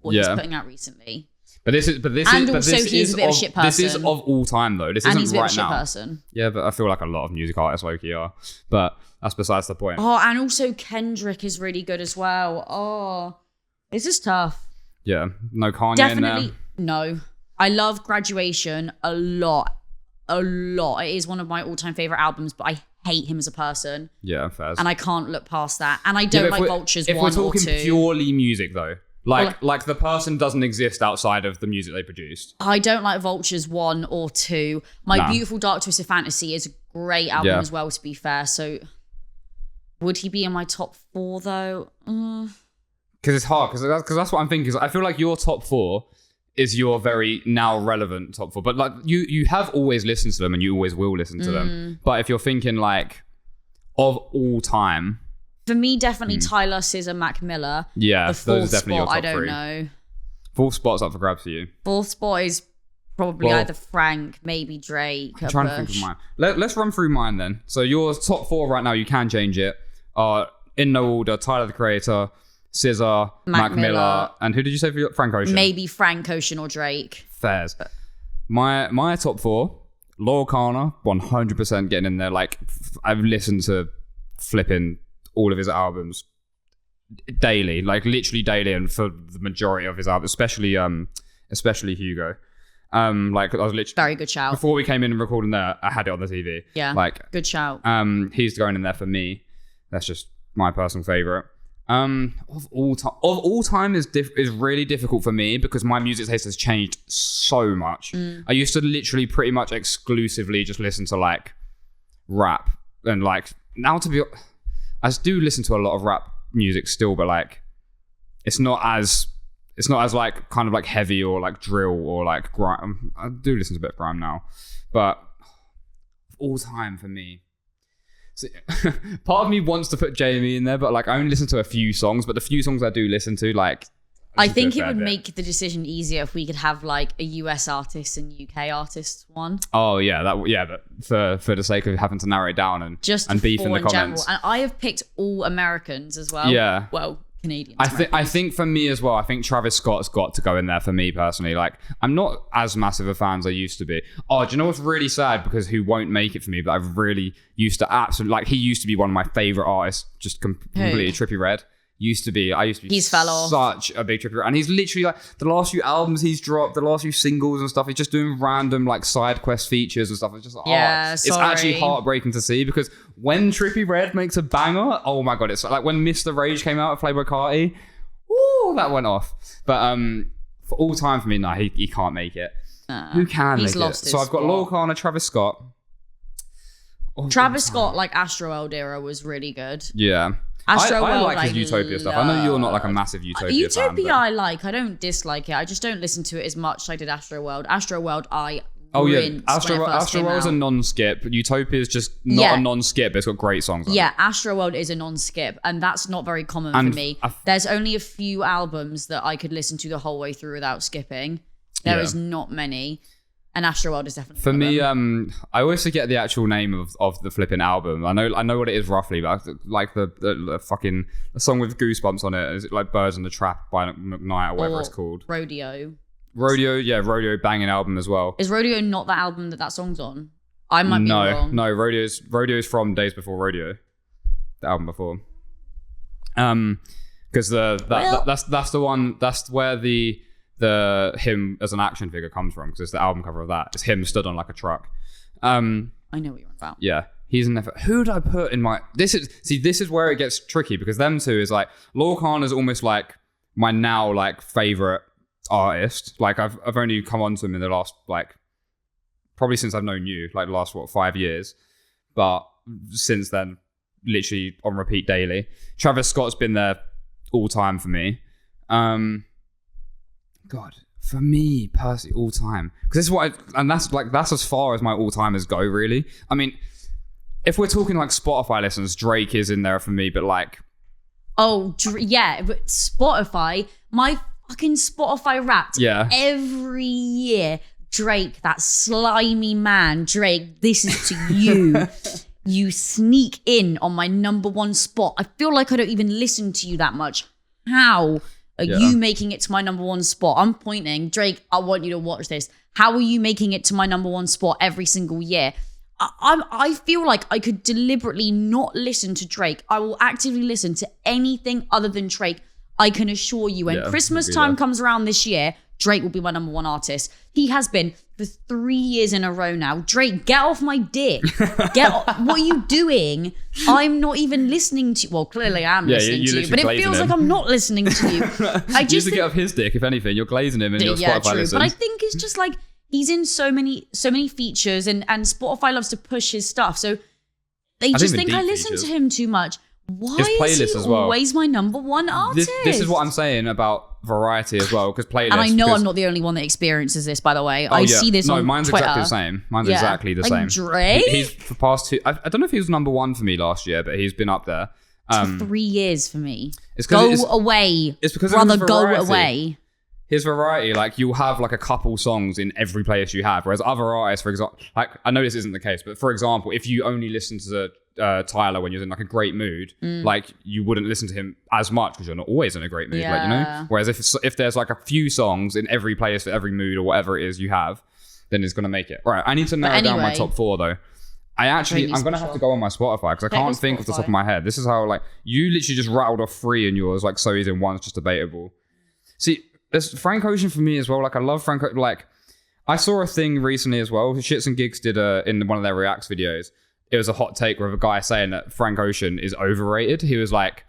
what he's putting out recently. He's a bit of a shit person. This is of all time though. This isn't he's a bit right of a shit now. Person. Yeah, but I feel like a lot of music artists low-key are. But that's besides the point. Oh, and also Kendrick is really good as well. Oh, this is tough. Yeah, no Kanye Definitely, in there. No. I love Graduation a lot. A lot. It is one of my all-time favorite albums, but I hate him as a person. Yeah, fair. And I can't look past that. And I don't like Vultures 1 or 2. If we're talking purely music though, like the person doesn't exist outside of the music they produced. I don't like Vultures 1 or 2. My Beautiful Dark Twisted Fantasy is a great album as well, to be fair. So would he be in my top 4 though? Because it's hard, because that's what I'm thinking. I feel like your top 4 is your very now relevant top 4. But like you have always listened to them and you always will listen to them. But if you're thinking like of all time. For me, definitely Tyler, SZA, Mac Miller. Yeah, the fourth those are definitely spot, your top 3. I don't know. 4th spot's up for grabs for you. 4th spot is probably either Frank, maybe Drake. I'm trying to think of mine. Let's run through mine then. So your top 4 right now, you can change it. In no order, Tyler the Creator, SZA, Mac Miller, and who did you say for your Frank Ocean? Maybe Frank Ocean or Drake. Fairs. My top 4, Laurel Kana, 100% getting in there. Like I've listened to flipping all of his albums daily, like literally daily, and for the majority of his albums, especially Hugo. Like I was literally very good shout. Before we came in and recording there, I had it on the TV. Yeah, like good shout. He's going in there for me. That's just my personal favorite. Of all time is really difficult for me because my music taste has changed so much. I used to literally pretty much exclusively just listen to like rap, and like now I do listen to a lot of rap music still, but like it's not as like kind of like heavy or like drill or like grime. I do listen to a bit of grime now, but all time for me. So, part of me wants to put Jamie in there, but like I only listen to a few songs. But the few songs I do listen to, like I think it would make the decision easier if we could have like a US artist and UK artist one. Oh yeah, but for the sake of having to narrow it down and beef in the comments. General. And I have picked all Americans as well. Yeah. Well, Canadians. I think for me as well, I think Travis Scott's got to go in there for me personally. Like I'm not as massive a fan as I used to be. Oh, do you know what's really sad? Because who won't make it for me, but I really used to absolutely like. He used to be one of my favorite artists. Just completely Trippie Redd. I used to be he's fell off. Such a big Trippie Redd, and he's literally like the last few albums he's dropped, the last few singles and stuff. He's just doing random like side quest features and stuff. It's just like, it's actually heartbreaking to see because when Trippie Redd makes a banger, oh my god, it's like when Mr. Rage came out at Playboy Carti. that went off. But for all time for me, no, he can't make it. Who can make it? So I've got Lil Kana, Travis Scott. Travis Scott, like Astroworld era, was really good. Yeah. I like his Utopia stuff. I know you're not like a massive Utopia fan. Utopia I like. I don't dislike it. I just don't listen to it as much as I did Astroworld. Astroworld Astroworld is a non-skip. Utopia is just not a non-skip. It's got great songs on it. Yeah, Astroworld is a non-skip, and that's not very common for me. There's only a few albums that I could listen to the whole way through without skipping. There is not many. And Astroworld is definitely for me. I always forget the actual name of the flipping album. I know what it is roughly, but like the fucking song with Goosebumps on it. Is it like Birds in the Trap by McKnight or whatever it's called? Rodeo, banging album as well. Is Rodeo not the album that song's on? I might be wrong. No, Rodeo's from Days Before Rodeo, the album before. Because that's the one. That's where the him as an action figure comes from, because it's the album cover of that. It's him stood on like a truck. I know what you're on about. Yeah, he's in there. Who did I put in my? This is where it gets tricky, because them two is like Lil Kana is almost like my now like favorite artist. Like I've only come onto him in the last like probably since I've known you, like the last 5 years. But since then, literally on repeat daily. Travis Scott's been there all time for me. God, for me personally, all time, because this is what that's as far as my all timers go, really. I mean, if we're talking like Spotify listens, Drake is in there for me, but like, but Spotify, my fucking Spotify Wrapped, every year. Drake, that slimy man, Drake, this is to you. You sneak in on my number one spot. I feel like I don't even listen to you that much. How are you making it to my number one spot? I'm pointing, Drake, I want you to watch this. How are you making it to my number one spot every single year? I feel like I could deliberately not listen to Drake. I will actively listen to anything other than Drake. I can assure you, when Christmas time comes around this year, Drake will be my number one artist. He has been for 3 years in a row now. Drake, get off my dick. What are you doing? I'm not even listening to you. Well, clearly I am listening to you, but it feels like I'm not listening to you. I just get off his dick, if anything. You're glazing him in your Spotify listen. But I think it's just like he's in so many features, and Spotify loves to push his stuff. So they just think I listen to him too much. Why is he always my number one artist? This is what I'm saying about variety as well, because playlists. And I know I'm not the only one that experiences this, by the way. I see this on Twitter. No, mine's exactly the same. Mine's exactly the same. Drake? He's for past two. I don't know if he was number one for me last year, but he's been up there. For 3 years for me. Go away. It's because brother, go away. His variety, like you'll have like a couple songs in every playlist you have, whereas other artists, for example, like I know this isn't the case, but for example, if you only listen to Tyler when you're in like a great mood, like you wouldn't listen to him as much because you're not always in a great mood, like, you know. Whereas if there's like a few songs in every playlist for every mood or whatever it is you have, then it's gonna make it. Right, I need to narrow down my top 4 though. I'm gonna have to go on my Spotify because I can't think off the top of my head. This is how, like, you literally just rattled off 3 in yours, like so easy, and one's just debatable. See, there's Frank Ocean for me as well. Like I love Frank. Like I saw a thing recently as well. Shits and Gigs did in one of their Reacts videos. It was a hot take with a guy saying that Frank Ocean is overrated. He was like,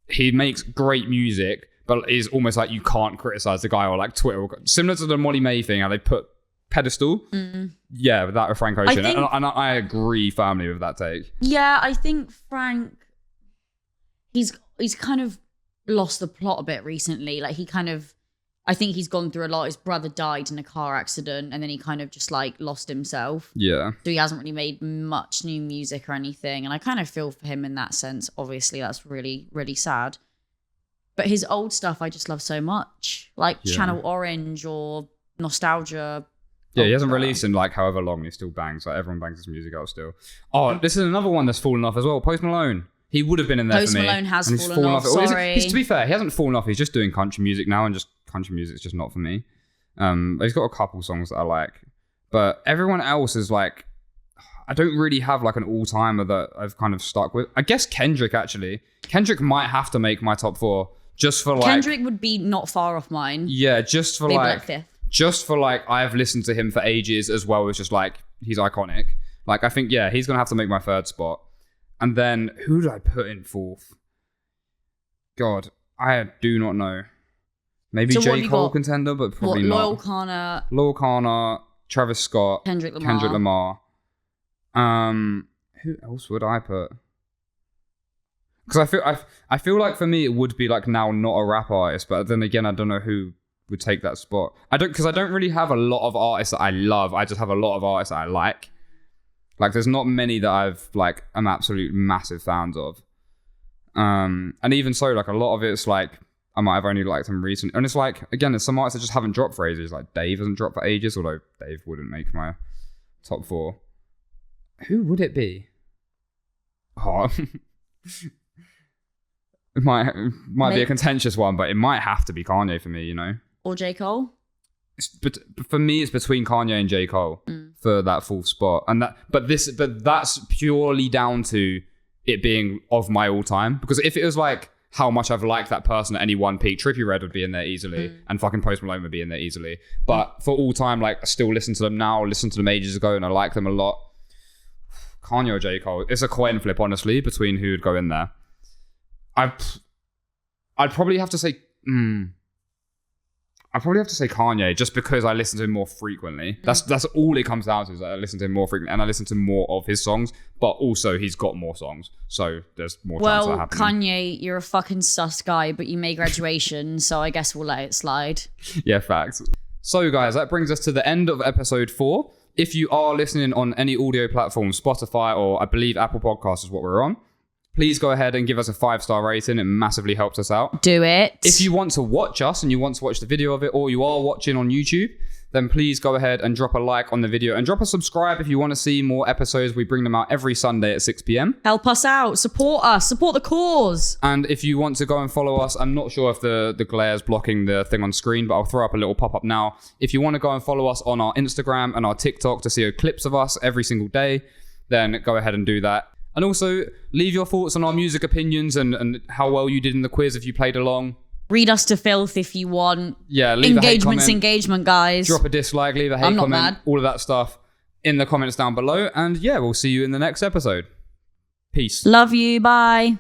he makes great music, but is almost like you can't criticize the guy, or like Twitter, similar to the Molly Mae thing, how they put pedestal. Yeah, with that with Frank Ocean, and I agree firmly with that take. Yeah, I think Frank, he's kind of lost the plot a bit recently. Like I think he's gone through a lot. His brother died in a car accident, and then he kind of just like lost himself. Yeah. So he hasn't really made much new music or anything. And I kind of feel for him in that sense. Obviously, that's really, really sad. But his old stuff, I just love so much. Like Channel Orange or Nostalgia. Yeah, he hasn't released in like however long. He still bangs. Like everyone bangs his music out still. Oh, this is another one that's fallen off as well. Post Malone. He would have been in there Post for me. Post Malone has fallen off. Sorry. To be fair, he hasn't fallen off. He's just doing country music now, and just country music's just not for me. He's got a couple songs that I like, but everyone else is like, I don't really have like an all-timer that I've kind of stuck with. I guess Kendrick, actually. Kendrick might have to make my top 4 just for like... Kendrick would be not far off mine. Yeah, just for maybe like... fifth. Just for like, I've listened to him for ages, as well as just like, he's iconic. Like, I think, yeah, he's going to have to make my 3rd spot. And then, who did I put in 4th? God. I do not know. Maybe So J. Cole contender, but probably not. Loyal Kana, Travis Scott, Kendrick Lamar. Who else would I put? Because I feel like for me it would be like now not a rap artist, but then again I don't know who would take that spot. I don't really have a lot of artists that I love. I just have a lot of artists that I like. Like there's not many that I've like I'm absolute massive fans of. And even so, like a lot of it's like I might have only liked them recently. And it's like, again, there's some artists that just haven't dropped for ages. Like Dave hasn't dropped for ages, although Dave wouldn't make my top 4. Who would it be? Oh, it might be a contentious one, but it might have to be Kanye for me, you know? Or J. Cole? But for me, it's between Kanye and J. Cole for that 4th spot. And but that's purely down to it being of my all time. Because if it was like how much I've liked that person at any one peak, Trippie Redd would be in there easily, and fucking Post Malone would be in there easily. But for all time, like I still listen to them now, listen to them ages ago, and I like them a lot. Kanye or J. Cole, it's a coin flip, honestly, between who would go in there. I'd probably have to say, I'd probably have to say Kanye, just because I listen to him more frequently. That's all it comes down to, is that I listen to him more frequently, and I listen to more of his songs, but also he's got more songs, so there's more chance of that happening. Kanye, you're a fucking sus guy, but you made graduation, so I guess we'll let it slide. Yeah, facts. So guys, that brings us to the end of episode 4. If you are listening on any audio platform, Spotify, or I believe Apple Podcasts is what we're on, please go ahead and give us a 5-star rating. It massively helps us out. Do it. If you want to watch us and you want to watch the video of it, or you are watching on YouTube, then please go ahead and drop a like on the video and drop a subscribe if you want to see more episodes. We bring them out every Sunday at 6 p.m. Help us out. Support us. Support the cause. And if you want to go and follow us, I'm not sure if the glare is blocking the thing on screen, but I'll throw up a little pop-up now. If you want to go and follow us on our Instagram and our TikTok to see clips of us every single day, then go ahead and do that. And also, leave your thoughts on our music opinions and how well you did in the quiz if you played along. Read us to filth if you want. Yeah, leave Engagement's a hate comment. engagement, guys. Drop a dislike, leave a hate comment. Mad. All of that stuff in the comments down below. And yeah, we'll see you in the next episode. Peace. Love you. Bye.